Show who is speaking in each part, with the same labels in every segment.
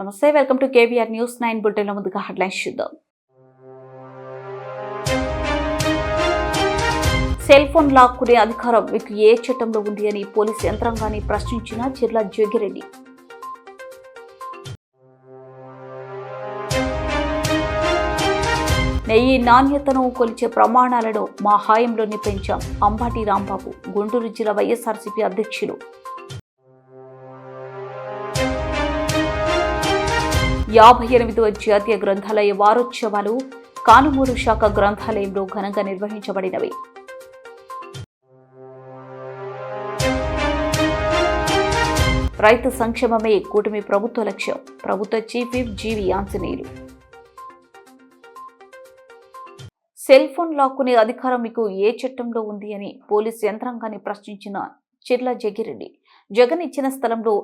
Speaker 1: నమస్తే, welcome to KVR news 9 బులెటిన్ల ముందుగా headlines చూద్దాం. సెల్ ఫోన్ లాక్కునే అధికారం మీకు ఏ చట్టంలో ఉంది అని పోలీసు యంత్రాంగాన్ని ప్రశ్నించిన చిర్ల జగ్గిరెడ్డి. నెయ్యి నాణ్యతను కొలిచే ప్రమాణాలను మా హాయంలోనే పెంచాం. అంబాటి రాంబాబు గుంటూరు జిల్లా వైఎస్ఆర్సీపీ అధ్యక్షులు. 58వ జాతీయ గ్రంథాలయ వారోత్సవాలు కానుమూరు శాఖ గ్రంథాలయంలో ఘనంగా నిర్వహించబడినవి. రైతు సంక్షేమమే కూటమి ప్రభుత్వ లక్ష్యం. ప్రభుత్వ చీఫ్ విప్ జీవి ఆంజనేయులు. సెల్ ఫోన్ లాక్కునే అధికారం మీకు ఏ చట్టంలో ఉంది అని పోలీసు యంత్రాంగాన్ని ప్రశ్నించిన చిర్ల జగ్గిరెడ్డి. జగన్ ఇచ్చిన స్థలంలో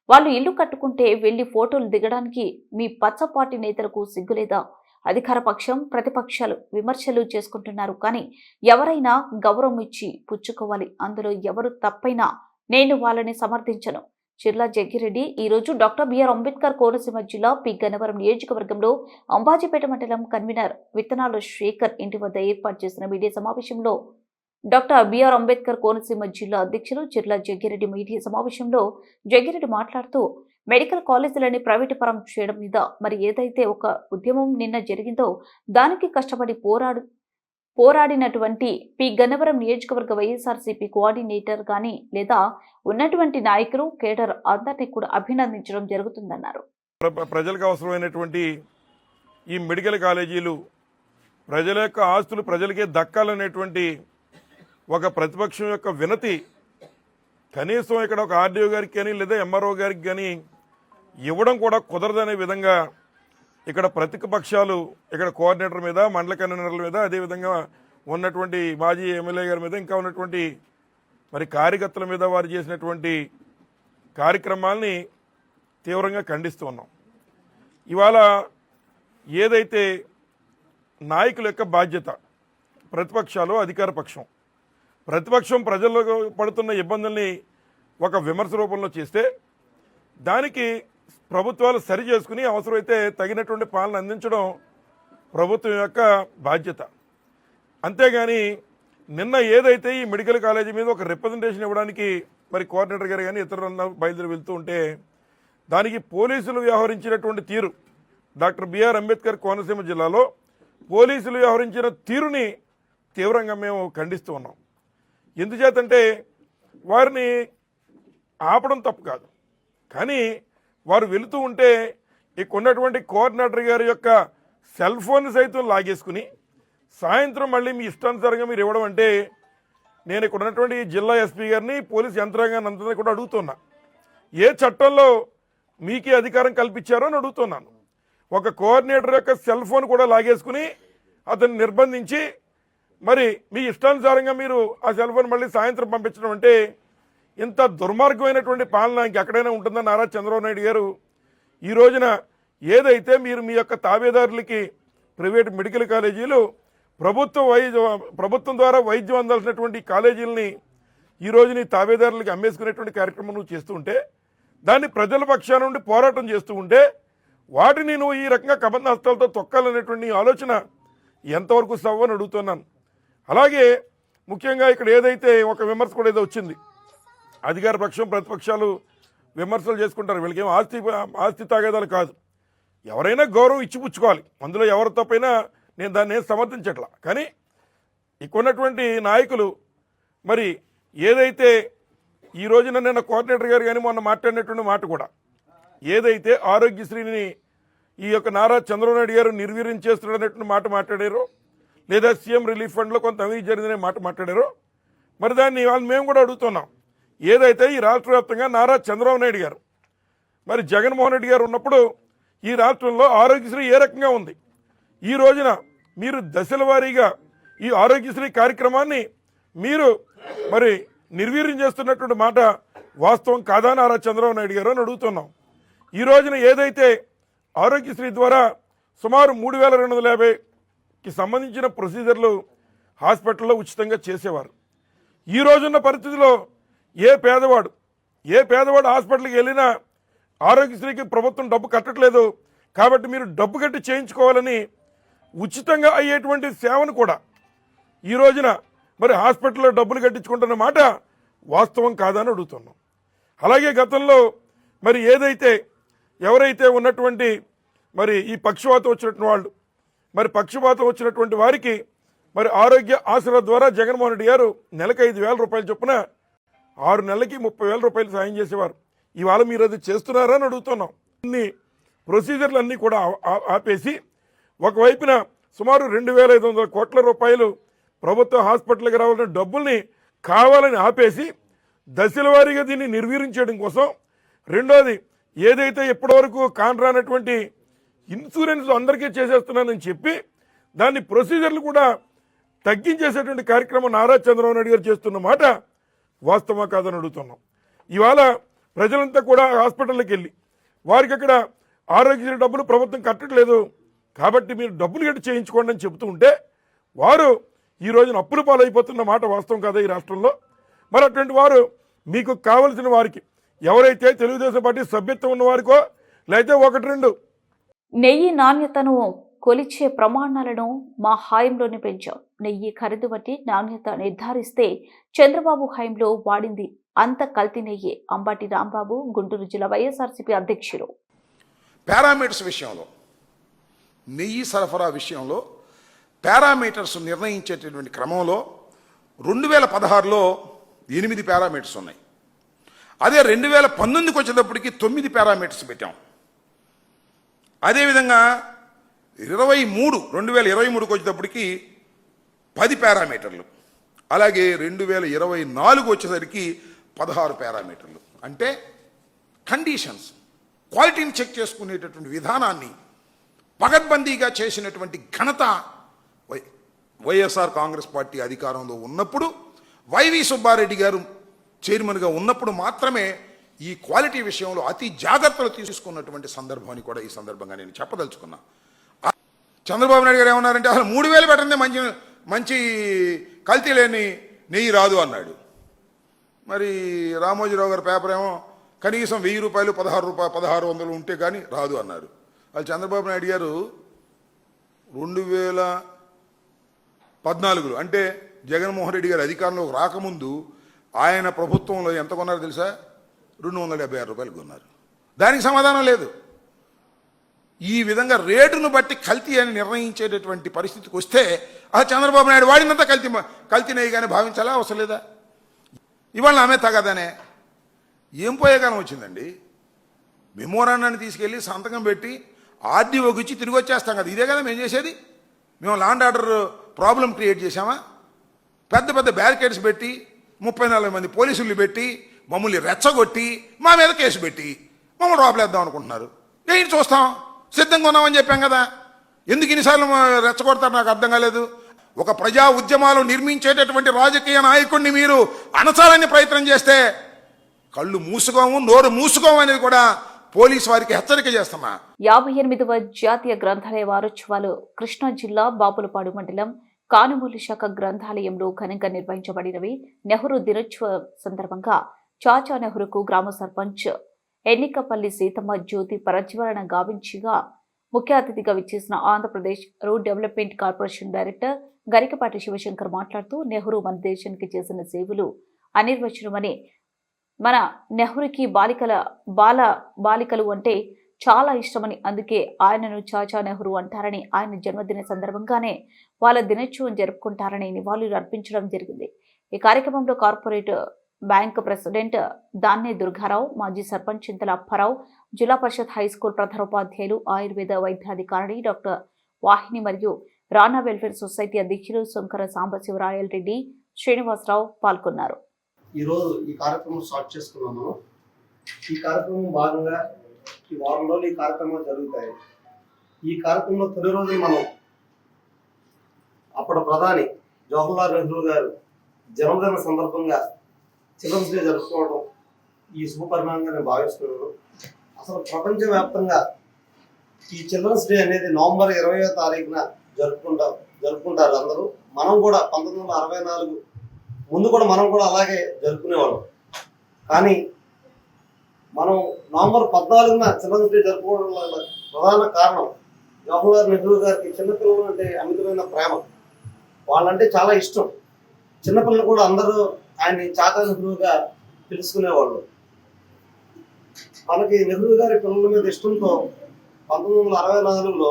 Speaker 1: వాళ్ళు ఇల్లు కట్టుకుంటే వెళ్లి ఫోటోలు దిగడానికి మీ పచ్చ పార్టీ నేతలకు సిగ్గులేదా? అధికార పక్షం ప్రతిపక్షాలు విమర్శలు చేసుకుంటున్నారు, కానీ ఎవరైనా గౌరవం ఇచ్చి పుచ్చుకోవాలి. అందులో ఎవరు తప్పైనా నేను వాళ్ళని సమర్థించను. చిర్ల జగ్గిరెడ్డి ఈరోజు డాక్టర్ బిఆర్ అంబేద్కర్ కోనసీమ జిల్లా పి గన్నవరం నియోజకవర్గంలో అంబాజీపేట మండలం కన్వీనర్ విత్తనాల శేఖర్ ఇంటి వద్ద ఏర్పాటు చేసిన మీడియా సమావేశంలో డాక్టర్ బిఆర్ అంబేద్కర్ కోనసీమ జిల్లా అధ్యక్షులు చిర్ల జగ్గిరెడ్డి మీడియా సమావేశంలో జగ్గిరెడ్డి మాట్లాడుతూ మెడికల్ కాలేజీలని ప్రైవేటు పరం చేయడం మీద మరి ఏదైతే ఒక ఉద్యమం నిన్న జరిగిందో దానికి కష్టపడి పోరాడినటువంటి పి గన్నవరం నియోజకవర్గ వైఎస్ఆర్సీపీ కోఆర్డినేటర్ కానీ లేదా ఉన్నటువంటి నాయకులు కేడర్ అందరినీ కూడా అభినందించడం జరుగుతుందన్నారు.
Speaker 2: ప్రజలకు అవసరమైనటువంటి ఈ మెడికల్ కాలేజీలు ప్రజల యొక్క ఆస్తులు ప్రజలకే దక్కాలనేటువంటి ఒక ప్రతిపక్షం యొక్క వినతి కనీసం ఇక్కడ ఒక ఆర్డీఓ గారికి కానీ లేదా ఎంఆర్ఓ గారికి కానీ ఇవ్వడం కూడా కుదరదనే విధంగా ఇక్కడ ప్రతిపక్షాలు ఇక్కడ కోఆర్డినేటర్ మీద, మండల కన్వీనర్ల మీద, అదేవిధంగా ఉన్నటువంటి మాజీ ఎమ్మెల్యే గారి మీద, ఇంకా ఉన్నటువంటి మరి కార్యకర్తల మీద వారు చేసినటువంటి కార్యక్రమాల్ని తీవ్రంగా ఖండిస్తూ ఉన్నాం. ఇవాళ ఏదైతే నాయకుల యొక్క బాధ్యత, ప్రతిపక్షాలు అధికార పక్షం, ప్రతిపక్షం ప్రజల్లో పడుతున్న ఇబ్బందుల్ని ఒక విమర్శ రూపంలో చేస్తే దానికి ప్రభుత్వాలు సరి చేసుకుని అవసరమైతే తగినటువంటి పాలన అందించడం ప్రభుత్వం యొక్క బాధ్యత. అంతేగాని నిన్న ఏదైతే ఈ మెడికల్ కాలేజీ మీద ఒక రిప్రజెంటేషన్ ఇవ్వడానికి మరి కోఆర్డినేటర్ గారు కానీ ఇతరులు బయలుదేరి వెళ్తూ ఉంటే దానికి పోలీసులు వ్యవహరించినటువంటి తీరు, డాక్టర్ బిఆర్ అంబేద్కర్ కోనసీమ జిల్లాలో పోలీసులు వ్యవహరించిన తీరుని తీవ్రంగా మేము ఖండిస్తూ ఉన్నాం. ఎందుచేతంటే వారిని ఆపడం తప్పు కాదు, కానీ వారు వెళుతూ ఉంటే ఇక్కడ ఉన్నటువంటి కోఆర్డినేటర్ గారి యొక్క సెల్ ఫోన్ సైతం లాగేసుకుని సాయంత్రం మళ్ళీ మీ ఇష్టానుసారంగా మీరు ఇవ్వడం అంటే నేను ఇక్కడ ఉన్నటువంటి జిల్లా ఎస్పీ గారిని, పోలీస్ యంత్రాంగాన్ని అంతా కూడా అడుగుతున్నా, ఏ చట్టంలో మీకే అధికారం కల్పించారో అని అడుగుతున్నాను. ఒక కోఆర్డినేటర్ యొక్క సెల్ ఫోన్ కూడా లాగేసుకుని అతన్ని నిర్బంధించి మరి మీ ఇష్టానుసారంగా మీరు ఆ సెల్ ఫోన్ మళ్ళీ సాయంత్రం పంపించడం అంటే ఇంత దుర్మార్గమైనటువంటి పాలన ఇంకెక్కడైనా ఉంటుందని నారా చంద్రబాబు నాయుడు గారు ఈ రోజున ఏదైతే మీరు మీ యొక్క తాబేదారులకి ప్రైవేట్ మెడికల్ కాలేజీలు ప్రభుత్వం ద్వారా వైద్యం అందాల్సినటువంటి కాలేజీలని ఈ రోజుని తాబేదారులకి అమ్మేసుకునేటువంటి కార్యక్రమం నువ్వు చేస్తూ ఉంటే, దాన్ని ప్రజల పక్షాన నుండి పోరాటం చేస్తూ ఉంటే వాటిని నువ్వు ఈ రకంగా కబంధ హస్తాలతో తొక్కాలనేటువంటి ఆలోచన ఎంతవరకు సవ్వని అడుగుతున్నాను. అలాగే ముఖ్యంగా ఇక్కడ ఏదైతే ఒక విమర్శ కూడా ఏదో వచ్చింది, అధికార పక్షం ప్రతిపక్షాలు విమర్శలు చేసుకుంటారు, వీళ్ళకేం ఆస్తి తాగేదాలు కాదు, ఎవరైనా గౌరవం ఇచ్చిపుచ్చుకోవాలి, అందులో ఎవరి తప్పైనా నేను దాన్ని సమర్థించట్లా. కానీ ఇక్కడ ఉన్నటువంటి నాయకులు మరి ఏదైతే ఈ రోజున నిన్న కోఆర్డినేటర్ గారు కానీ మొన్న మాట్లాడినటువంటి మాట కూడా ఏదైతే ఆరోగ్యశ్రీని ఈ యొక్క నారా చంద్రబాబు నాయుడు గారు నిర్వీర్యం చేస్తున్నటువంటి మాట మాట్లాడారో, లేదా సీఎం రిలీఫ్ ఫండ్లో కొంత అవినీతి జరిగిందనే మాట మాట్లాడారో, మరి దాన్ని వాళ్ళు మేము కూడా అడుగుతున్నాం. ఏదైతే ఈ రాష్ట్ర వ్యాప్తంగా నారా చంద్రబాబు నాయుడు గారు మరి జగన్మోహన్ రెడ్డి గారు ఉన్నప్పుడు ఈ రాష్ట్రంలో ఆరోగ్యశ్రీ ఏ రకంగా ఉంది, ఈ రోజున మీరు దశల వారీగా ఈ ఆరోగ్యశ్రీ కార్యక్రమాన్ని మీరు మరి నిర్వీర్యం చేస్తున్నటువంటి మాట వాస్తవం కాదా నారా చంద్రబాబు నాయుడు గారు అని అడుగుతున్నాం. ఈ రోజున ఏదైతే ఆరోగ్యశ్రీ ద్వారా సుమారు 3,250కి సంబంధించిన ప్రొసీజర్లు హాస్పిటల్లో ఉచితంగా చేసేవారు. ఈ రోజున్న పరిస్థితిలో ఏ పేదవాడు హాస్పిటల్కి వెళ్ళినా ఆరోగ్యశ్రీకి ప్రభుత్వం డబ్బు కట్టట్లేదు కాబట్టి మీరు డబ్బు కట్టి చేయించుకోవాలని ఉచితంగా అయ్యేటువంటి సేవను కూడా ఈ రోజున మరి హాస్పిటల్లో డబ్బులు కట్టించుకుంటున్న మాట వాస్తవం కాదని అడుగుతున్నాం. అలాగే గతంలో మరి ఎవరైతే ఉన్నటువంటి మరి ఈ పక్షవాతం వచ్చినటువంటి వారికి మరి ఆరోగ్య ఆసరా ద్వారా జగన్మోహన్ రెడ్డి గారు నెలకు 5,000 రూపాయలు చొప్పున 6 నెలలకి 30,000 రూపాయలు సాయం చేసేవారు. ఇవాళ మీరు అది చేస్తున్నారా అని అడుగుతున్నాం. ఇన్ని ప్రొసీజర్లు అన్నీ కూడా ఆపేసి ఒకవైపున సుమారు 2,500 కోట్ల రూపాయలు ప్రభుత్వ హాస్పిటల్కి రావాల్సిన డబ్బుల్ని కావాలని ఆపేసి దశల వారీగా దీన్ని నిర్వీర్యం చేయడం కోసం, రెండోది ఏదైతే ఇప్పటివరకు కానరానటువంటి ఇన్సూరెన్స్ అందరికీ చేసేస్తున్నానని చెప్పి దాన్ని ప్రొసీజర్లు కూడా తగ్గించేసేటువంటి కార్యక్రమం నారా చంద్రబాబు నాయుడు గారు చేస్తున్న మాట వాస్తవం కాదని అడుగుతున్నాం. ఇవాళ ప్రజలంతా కూడా హాస్పిటల్కి వెళ్ళి వారికి అక్కడ ఆరోగ్య డబ్బులు ప్రభుత్వం కట్టట్లేదు కాబట్టి మీరు డబ్బులు కట్టి చేయించుకోండి అని చెబుతూ ఉంటే వారు ఈ రోజున అప్పుల పాలైపోతున్న మాట వాస్తవం కదా ఈ రాష్ట్రంలో. మరి అటువంటి వారు మీకు కావలసిన వారికి ఎవరైతే తెలుగుదేశం పార్టీ సభ్యత్వం ఉన్న వారికో లేకపోతే 1-2
Speaker 1: నెయ్యి నాణ్యతను కొలిచే ప్రమాణాలను మా హాయంలోనే పెంచాం. నెయ్యి ఖరీదు బట్టి నాణ్యత నిర్ధారిస్తే చంద్రబాబు హయాంలో వాడింది అంత కల్తీ నెయ్యి. అంబటి రాంబాబు, గుంటూరు జిల్లా వైఎస్ఆర్సీపీ అధ్యక్షులు.
Speaker 3: పారామీటర్స్ విషయంలో, నెయ్యి సరఫరా విషయంలో పారామీటర్స్ నిర్ణయించేటటువంటి క్రమంలో 2016లో 8 పారామీటర్స్ ఉన్నాయి. అదే 2019కి వచ్చేటప్పటికి 9 పారామీటర్స్ పెట్టాం. అదేవిధంగా 2023కి వచ్చేటప్పటికి 10 పారామీటర్లు, అలాగే 2024 వచ్చేసరికి 16 పారామీటర్లు. అంటే కండిషన్స్, క్వాలిటీని చెక్ చేసుకునేటటువంటి విధానాన్ని పగడ్బందీగా చేసినటువంటి ఘనత వైఎస్ఆర్ కాంగ్రెస్ పార్టీ అధికారంలో ఉన్నప్పుడు, వైవి సుబ్బారెడ్డి గారు చైర్మన్గా ఉన్నప్పుడు మాత్రమే ఈ క్వాలిటీ విషయంలో అతి జాగ్రత్తలు తీసుకున్నటువంటి సందర్భాన్ని కూడా ఈ సందర్భంగా నేను చెప్పదలుచుకున్నా. చంద్రబాబు నాయుడు గారు ఏమన్నారంటే అసలు 3,000 పెట్టండి మంచి కల్తీ లేని నెయ్యి రాదు అన్నాడు. మరి రామోజీరావు గారి పేపర్ ఏమో కనీసం 1,000 రూపాయలు 1,600 ఉంటే కానీ రాదు అన్నారు. వాళ్ళు చంద్రబాబు నాయుడు గారు 2014లో అంటే జగన్మోహన్ రెడ్డి గారు అధికారంలోకి రాకముందు ఆయన ప్రభుత్వంలో ఎంత కొన్నారో తెలుసా? 276 రూపాయలు కొన్నారు. దానికి సమాధానం లేదు. ఈ విధంగా రేటును బట్టి కల్తీ అని నిర్ణయించేటటువంటి పరిస్థితికి వస్తే ఆ చంద్రబాబు నాయుడు వాడినంత కల్తీ నెయ్యిగానే భావించాలా, అవసరం లేదా? ఇవాళ ఆమె తగదనే ఏం పోయేగానం వచ్చిందండి. మెమోరాండాన్ని తీసుకెళ్ళి సంతకం పెట్టి ఆర్డీఓకి ఇచ్చి తిరిగి వచ్చేస్తాం కదా. ఇదే కదా మేము చేసేది. మేము లాండ్ ఆర్డర్ ప్రాబ్లం క్రియేట్ చేశామా? పెద్ద పెద్ద బ్యారికేడ్స్ పెట్టి 30-40 మంది పోలీసులు పెట్టి మమ్మల్ని రెచ్చగొట్టి మా మీద కేసు పెట్టి మమ్మల్ని లోపలేద్దాం అనుకుంటున్నారు. ఏంటి చూస్తాం, సిద్ధంగా ఉన్నామని చెప్పాం కదా. ఎందుకు ఇన్నిసార్లు రెచ్చగొడతారు నాకు అర్థం కాలేదు. ఒక ప్రజా ఉద్యమాలు నిర్మించేటటువంటి రాజకీయ నాయకుడిని మీరు అనచాలని ప్రయత్నం చేస్తే కళ్ళు మూసుకోము, నోరు మూసుకోము అనేది కూడా పోలీసు వారికి హెచ్చరిక చేస్తున్నా.
Speaker 1: 58వ జాతీయ గ్రంథాలయ వారోత్సవాలు కృష్ణా జిల్లా బాపులపాడు మండలం కానుమూలు శాఖ గ్రంథాలయంలో ఘనంగా నిర్వహించబడినవి. నెహ్రూ దినోత్సవం సందర్భంగా చాచా నెహ్రూకు గ్రామ సర్పంచ్ ఎన్నికపల్లి సీతమ్మ జ్యోతి ప్రజ్వలన గావించిగా ముఖ్య అతిథిగా విచ్చేసిన Andhra Pradesh road development corporation director Garikapati Shivshankar మాట్లాడుతూ నెహ్రూ మన దేశానికి చేసిన సేవలు అనిర్వచనమని, మన నెహ్రూకి బాలికలు అంటే చాలా ఇష్టమని, అందుకే ఆయనను చాచా నెహ్రూ అంటారని, ఆయన జన్మదిన సందర్భంగానే వాళ్ళ దినోత్సవం జరుపుకుంటారని నివాళులు అర్పించడం జరిగింది. ఈ కార్యక్రమంలో కార్పొరేట్ బ్యాంక్ ప్రెసిడెంట్ దాన్నే దుర్గారావు, మాజీ సర్పంచ్ చింతల అప్పారావు, జిల్లా పరిషత్ హైస్కూల్ ప్రధానోపాధ్యాయులు, ఆయుర్వేద వైద్యాధికారిణి డాక్టర్ వాహిని మరియు రాణా వెల్ఫేర్ సొసైటీ అధ్యక్షులు శంకర సాంబశివరాయల్ రెడ్డి, శ్రీనివాసరావు పాల్గొన్నారు.
Speaker 4: ఈరోజు ఈ కార్యక్రమం స్టార్ట్ చేసుకున్నాము. ఈ కార్యక్రమం భాగంగా ఈ వారం రోజులు ఈ కార్యక్రమాలు జరుగుతాయి. ఈ కార్యక్రమంలో తొలి రోజు మనం అప్పటి ప్రధాని జవహర్లాల్ నెహ్రూ గారు జన్మదిన సందర్భంగా చిల్డ్రన్స్ డే జరుపుకోవడం ఈ శుభపరిణామంగా నేను భావిస్తున్నాను. అసలు ప్రపంచవ్యాప్తంగా ఈ చిల్డ్రన్స్ డే అనేది నవంబర్ 20వ తారీఖున జరుపుకుంటారు అందరూ. మనం కూడా 1964 ముందు కూడా మనం కూడా అలాగే జరుపుకునేవాళ్ళం. కానీ మనం నవంబర్ 14న చిల్డ్రన్స్ డే జరుపుకోవడం వల్ల ప్రధాన కారణం జవహర్లాల్ నెహ్రూ గారికి చిన్నపిల్లలు అంటే అమితమైన ప్రేమ, వాళ్ళంటే చాలా ఇష్టం. చిన్నపిల్లలు కూడా అందరూ ఆయన్ని చాచా నెహ్రూగా పిలుచుకునేవాళ్ళు. మనకి నెహ్రూ గారి పిల్లల మీద ఇష్టంతో 1964లో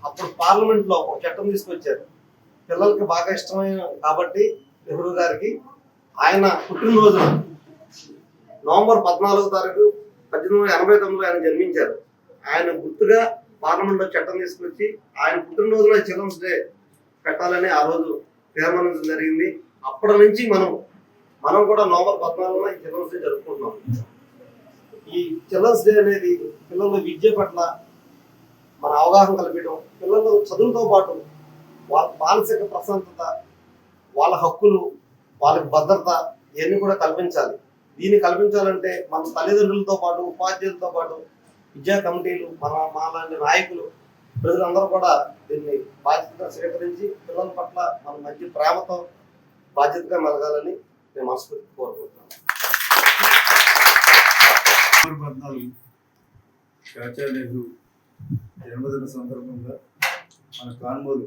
Speaker 4: అప్పుడు పార్లమెంట్లో ఒక చట్టం తీసుకొచ్చారు. పిల్లలకి బాగా ఇష్టమైన కాబట్టి నెహ్రూ గారికి ఆయన పుట్టినరోజున నవంబర్ 14వ తారీఖు 1889లో ఆయన జన్మించారు. ఆయన గుర్తుగా పార్లమెంట్లో చట్టం తీసుకొచ్చి ఆయన పుట్టినరోజున చిల్డ్రన్స్ డే పెట్టాలని ఆ రోజు తీర్మానించడం జరిగింది. అప్పటి నుంచి మనం కూడా నవంబర్ 14న ఈ చిల్డ్రన్స్ డే జరుపుకుంటున్నాం. ఈ చిల్డ్రన్స్ డే అనేది పిల్లల విద్య పట్ల మన అవగాహన కల్పించడం, పిల్లలు చదువుతో పాటు వాళ్ళ మానసిక ప్రశాంతత, వాళ్ళ హక్కులు, వాళ్ళకి భద్రత ఇవన్నీ కూడా కల్పించాలి. దీన్ని కల్పించాలంటే మన తల్లిదండ్రులతో పాటు, ఉపాధ్యాయులతో పాటు, విద్యా కమిటీలు, లాంటి నాయకులు, ప్రజలందరూ కూడా దీన్ని బాధ్యతగా స్వీకరించి పిల్లల పట్ల మనం మంచి ప్రేమతో బాధ్యతగా మెలగాలని నేను మనస్ఫూర్తి కోరుకుంటున్నాను.
Speaker 5: నవంబర్ 14 చాచా నెహ్రూ జన్మదిన సందర్భంగా మన కాన్మూరు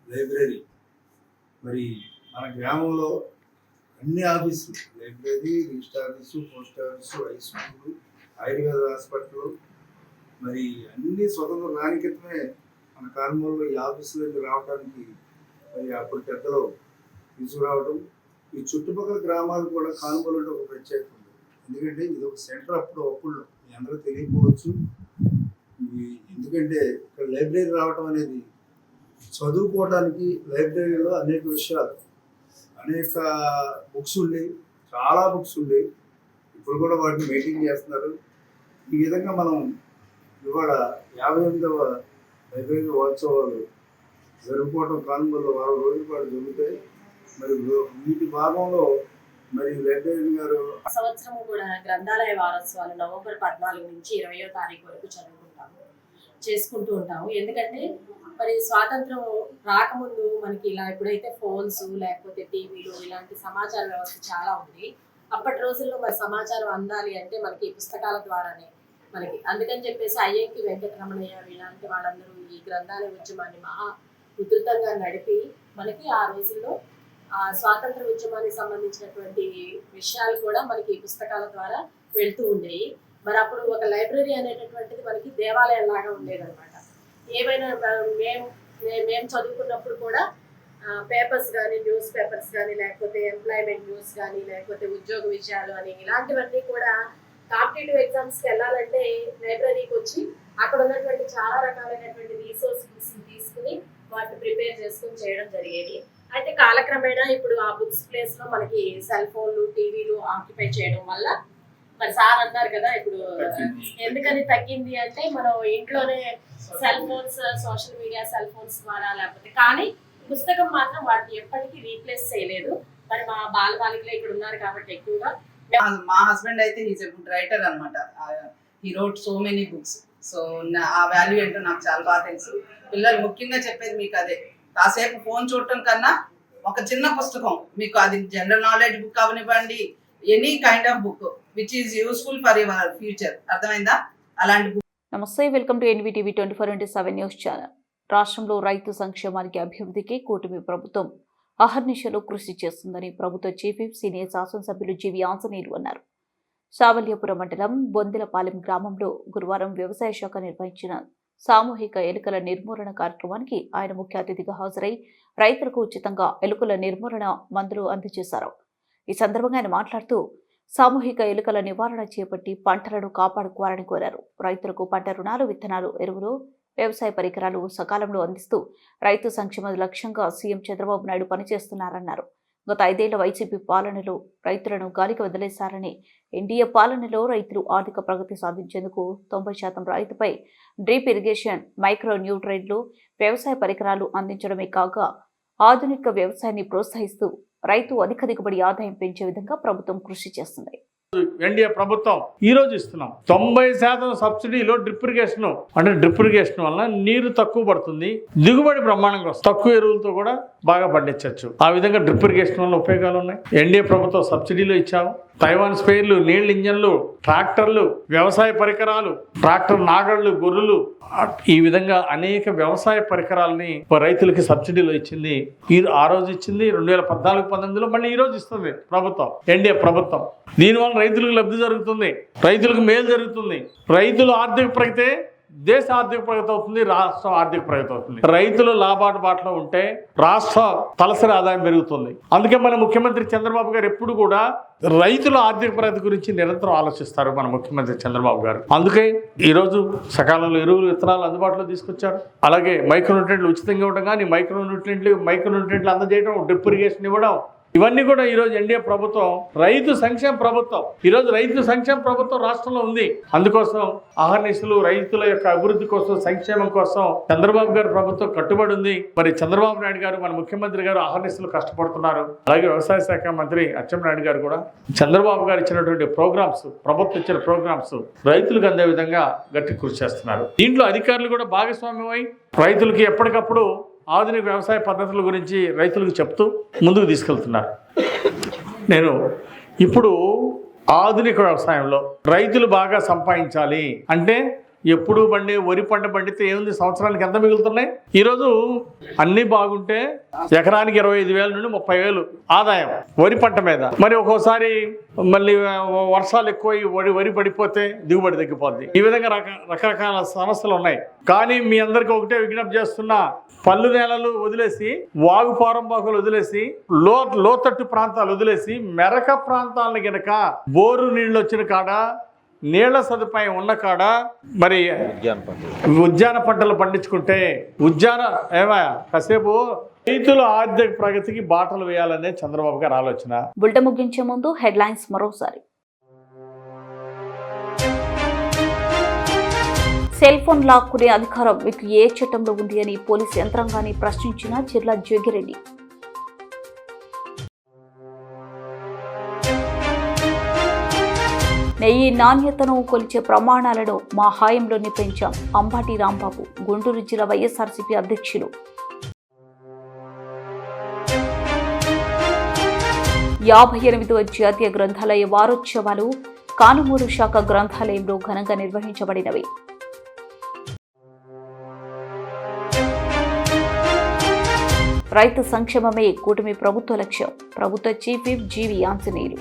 Speaker 5: లైబ్రరీ, మరి మన గ్రామంలో అన్ని ఆఫీసులు, library, register office, post office, high school, Ayurveda hospital, మరి అన్ని స్వతంత్ర రానికతమే మన కాన్మూరులో ఈ ఆఫీసులోకి రావడానికి మరి అప్పుడు పెద్దలు తీసుకురావడం. ఈ చుట్టుపక్కల గ్రామాలు కూడా కాన్మూరులో ఒక ప్రత్యేకత ఉంది. ఎందుకంటే ఇది ఒక సెంటర్. అప్పుడు మీ అందరూ తెలియకపోవచ్చు. ఎందుకంటే ఇక్కడ లైబ్రరీ రావడం అనేది చదువుకోవడానికి లైబ్రరీలో అనేక విషయాలు, అనేక బుక్స్ ఉండేవి, చాలా బుక్స్ ఉండేవి. ఇప్పుడు కూడా వాటిని మెయింటైన్ చేస్తున్నారు. ఈ విధంగా మనం ఇవాళ 58వ లైబ్రరీ వారోత్సవాలు జరుపుకోవడం కాన్మూరులో 4 రోజుల పాటు జరుగుతాయి. మరి వీటి భాగంలో మరి లైబ్రరీ గారు
Speaker 6: సంవత్సరము కూడా గ్రంథాలయ వారోత్సవాలు నవంబర్ 14 నుంచి 20వ తారీఖు వరకు చేసుకుంటూ ఉంటాము. ఎందుకంటే మరి స్వాతంత్రం రాకముందు మనకి ఇలా ఎప్పుడైతే ఫోన్స్ లేకపోతే టీవీలు ఇలాంటి సమాచార వ్యవస్థ చాలా ఉంది. అప్పటి రోజుల్లో మరి సమాచారం అందాలి అంటే మనకి పుస్తకాల ద్వారానే మనకి. అందుకని చెప్పేసి అయ్యంకి వెంకటరమణయ్య ఇలాంటి వాళ్ళందరూ ఈ గ్రంథాలయ ఉద్యమాన్ని మహా ఉధృతంగా నడిపి మనకి ఆ రోజుల్లో ఆ స్వాతంత్ర ఉద్యమానికి సంబంధించినటువంటి విషయాలు కూడా మనకి పుస్తకాల ద్వారా వెళ్తూ ఉండేవి. మరి అప్పుడు ఒక లైబ్రరీ అనేటటువంటిది మనకి దేవాలయం లాగా ఉండేది అనమాట. ఏమైనా మేము చదువుకున్నప్పుడు కూడా పేపర్స్ కానీ, న్యూస్ పేపర్స్ కానీ, లేకపోతే ఎంప్లాయ్మెంట్ న్యూస్ కానీ, లేకపోతే ఉద్యోగ విషయాలు అని ఇలాంటివన్నీ కూడా కాంపిటేటివ్ ఎగ్జామ్స్కి వెళ్ళాలంటే లైబ్రరీకి వచ్చి అక్కడ ఉన్నటువంటి చాలా రకాలైనటువంటి రిసోర్సెస్ తీసుకుని వాటిని ప్రిపేర్ చేసుకుని చేయడం జరిగేది. అయితే కాలక్రమేణా ఇప్పుడు ఆ బుక్స్ ప్లేస్ లో మనకి సెల్ ఫోన్లు, టీవీలు ఆక్యుపై చేయడం వల్ల మరి సార్ అన్నారు కదా ఇప్పుడు ఎందుకని తగ్గింది అంటే మనం ఇంట్లోనే cell phones, social media, cell phones ద్వారా లేకపోతే, కానీ పుస్తకం మాత్రం వాటిని ఎప్పటికీ రీప్లేస్ చేయలేదు. మరి మా బాలబాలికలు ఇక్కడ ఉన్నారు కాబట్టి ఎక్కువగా
Speaker 7: మా హస్బెండ్ అయితే ఈజ్ ఎ గుడ్ రైటర్ అనమాట. He wrote so many books. So ఆ వాల్యూ ఏంటో నాకు చాలా బాగా తెలుసు. పిల్లలు ముఖ్యంగా చెప్పేది మీకు అదే, కాసేపు ఫోన్ చూడటం కన్నా ఒక చిన్న పుస్తకం, మీకు అది జనరల్ నాలెడ్జ్ బుక్ అవనివ్వండి, any kind of book which is useful for your future, అర్థమైందా? అలాంటి బుక్.
Speaker 1: నమస్తే, welcome to NVTV 24/7 news channel. రాష్ట్రంలో రైతు సంక్షేమానికి, అభివృద్ధికి కూటమి ప్రభుత్వం అహర్నిశలు కృషి చేస్తుందని ప్రభుత్వ చీఫ్ విప్ సీనియర్ శాసనసభ్యులు జీవి ఆంజనేయులు అన్నారు. సావల్యాపురం మండలం బొందిలపాలెం గ్రామంలో గురువారం వ్యవసాయ శాఖ నిర్వహించిన సామూహిక ఎలుకల నిర్మూలన కార్యక్రమానికి ఆయన ముఖ్య అతిథిగా హాజరై రైతులకు ఉచితంగా ఎలుకల నిర్మూలన మందులు అందజేశారు. ఈ సందర్భంగా ఆయన మాట్లాడుతూ సామూహిక ఎలుకల నివారణ చేపట్టి పంటలను కాపాడుకోవాలని కోరారు. రైతులకు పంట రుణాలు, విత్తనాలు, ఎరువులు, వ్యవసాయ పరికరాలు సకాలంలో అందిస్తూ రైతు సంక్షేమ లక్ష్యంగా సీఎం చంద్రబాబు నాయుడు పనిచేస్తున్నారన్నారు. గత 5 ఏళ్ల వైసీపీ పాలనలో రైతులను గాలికి వదిలేశారని, ఎన్డీఏ పాలనలో రైతులు ఆర్థిక ప్రగతి సాధించేందుకు 90% రైతుపై డ్రిప్ ఇరిగేషన్, మైక్రో న్యూట్రైన్లు, వ్యవసాయ పరికరాలు అందించడమే కాక ఆధునిక వ్యవసాయాన్ని ప్రోత్సహిస్తూ రైతు అధిక దిగుబడి ఆదాయం పెంచే విధంగా ప్రభుత్వం కృషి చేస్తుంది.
Speaker 8: ఎన్డీఏ ప్రభుత్వం ఈ రోజు ఇస్తున్నాం. 90% సబ్సిడీలో డ్రిప్ ఇరిగేషన్, అంటే డ్రిప్ ఇరిగేషన్ వల్ల నీరు తక్కువ పడుతుంది, దిగుబడి బ్రహ్మాండంగా వస్తుంది, తక్కువ ఎరువులతో కూడా బాగా పండించవచ్చు. ఆ విధంగా డ్రిప్ ఇరిగేషన్ వల్ల ఉపయోగాలు ఉన్నాయి. ఎన్డీఏ ప్రభుత్వం సబ్సిడీలో ఇచ్చాము. తైవాన్ స్పేర్లు, నీళ్ళ ఇంజన్లు, ట్రాక్టర్లు, వ్యవసాయ పరికరాలు, ట్రాక్టర్ నాగళ్లు, గొర్రెలు, ఈ విధంగా అనేక వ్యవసాయ పరికరాలని రైతులకి సబ్సిడీలో ఇచ్చింది. ఆ రోజు ఇచ్చింది 2014-19లో, మళ్ళీ ఈ రోజు ఇస్తుంది ప్రభుత్వం, ఎన్డీఏ ప్రభుత్వం. దీనివల్ల రైతులకు లబ్ధి జరుగుతుంది, రైతులకు మేలు జరుగుతుంది. రైతులు ఆర్థిక ప్రగతే దేశ ఆర్థిక ప్రగతి అవుతుంది, రాష్ట్రం ఆర్థిక ప్రగతి అవుతుంది. రైతులు బాటలో ఉంటే రాష్ట్ర తలసరి ఆదాయం పెరుగుతుంది. అందుకే మన ముఖ్యమంత్రి చంద్రబాబు గారు ఎప్పుడు కూడా రైతుల ఆర్థిక ప్రగతి గురించి నిరంతరం ఆలోచిస్తారు మన ముఖ్యమంత్రి చంద్రబాబు గారు. అందుకే ఈరోజు సకాలంలో ఎరువులు, విత్తనాలు అందుబాటులో తీసుకొచ్చారు. అలాగే మైక్రోన్యూట్రియంట్లు ఉచితంగా ఇవ్వడం, కానీ మైక్రోన్యూట్రియంట్లు అందజేయడం, డ్రిప్ ఇరిగేషన్ ఇవ్వడం, ఇవన్నీ కూడా ఈరోజు ఎన్డీఏ ప్రభుత్వం రైతు సంక్షేమ ప్రభుత్వం. ఈరోజు రైతు సంక్షేమ ప్రభుత్వం రాష్ట్రంలో ఉంది. అందుకోసం అహర్నిశలు రైతుల యొక్క అభివృద్ధి కోసం, సంక్షేమం కోసం చంద్రబాబు గారి ప్రభుత్వం కట్టుబడి ఉంది. మరి చంద్రబాబు నాయుడు గారు, మన ముఖ్యమంత్రి గారు అహర్నిశలు కష్టపడుతున్నారు. అలాగే వ్యవసాయ శాఖ మంత్రి అచ్చెన్నాయుడు గారు కూడా చంద్రబాబు గారు ఇచ్చినటువంటి ప్రోగ్రామ్స్, ప్రభుత్వం ఇచ్చిన ప్రోగ్రామ్స్ రైతులకు అందే విధంగా గట్టి కృషి చేస్తున్నారు. దీంట్లో అధికారులు కూడా భాగస్వామ్యమై రైతులకి ఎప్పటికప్పుడు ఆధునిక వ్యవసాయ పద్ధతుల గురించి రైతులకు చెప్తూ ముందుకు తీసుకెళ్తున్నారు. నేను ఇప్పుడు ఆధునిక వ్యవసాయంలో రైతులు బాగా సంపాదించాలి అంటే, ఎప్పుడు వరి పంట పండితే ఏముంది, సంవత్సరానికి ఎంత మిగులుతున్నాయి? ఈరోజు అన్నీ బాగుంటే ఎకరానికి 25,000 నుండి 30,000 ఆదాయం వరి పంట మీద. మరి ఒక్కోసారి మళ్ళీ వర్షాలు ఎక్కువ వరి పడిపోతే దిగుబడి తగ్గిపోద్ది. ఈ విధంగా రకరకాల సమస్యలు ఉన్నాయి. కానీ మీ అందరికీ ఒకటే విజ్ఞప్తి చేస్తున్నా, పళ్ళు నేలలు వదిలేసి, వాగు పారంబాకులు వదిలేసి, లోతట్టు ప్రాంతాలు వదిలేసి, మెరక ప్రాంతాలను గనక బోరు నీళ్ళు వచ్చిన కాడ, నీళ్ల సదుపాయం ఉన్న కాడ మరి ఉద్యాన పంటలు పండించుకుంటే కాసేపు రైతుల ఆర్థిక ప్రగతికి బాటలు వేయాలనే చంద్రబాబు గారి ఆలోచన.
Speaker 1: బులెటిన్ ముగించే ముందు హెడ్లైన్స్ మరోసారి. సెల్ ఫోన్ లాక్కునే అధికారం మీకు ఏ చట్టంలో ఉంది అని పోలీసు యంత్రాంగాన్ని ప్రశ్నించిన చిర్ల జగ్గిరెడ్డి. నెయ్యి నాణ్యతను కొలిచే ప్రమాణాలను మా హాయంలోనే పెంచాం. అంబాటి రాంబాబు, గుంటూరు జిల్లా వైఎస్ఆర్సీపీ అధ్యక్షులు. 58వ జాతీయ గ్రంథాలయ వారోత్సవాలు కానుమూరు శాఖ గ్రంథాలయంలో ఘనంగా నిర్వహించబడినవి. రైతు సంక్షేమమే కూటమి ప్రభుత్వ లక్ష్యం. ప్రభుత్వ చీఫ్ విప్ జీవి ఆంజనేయులు.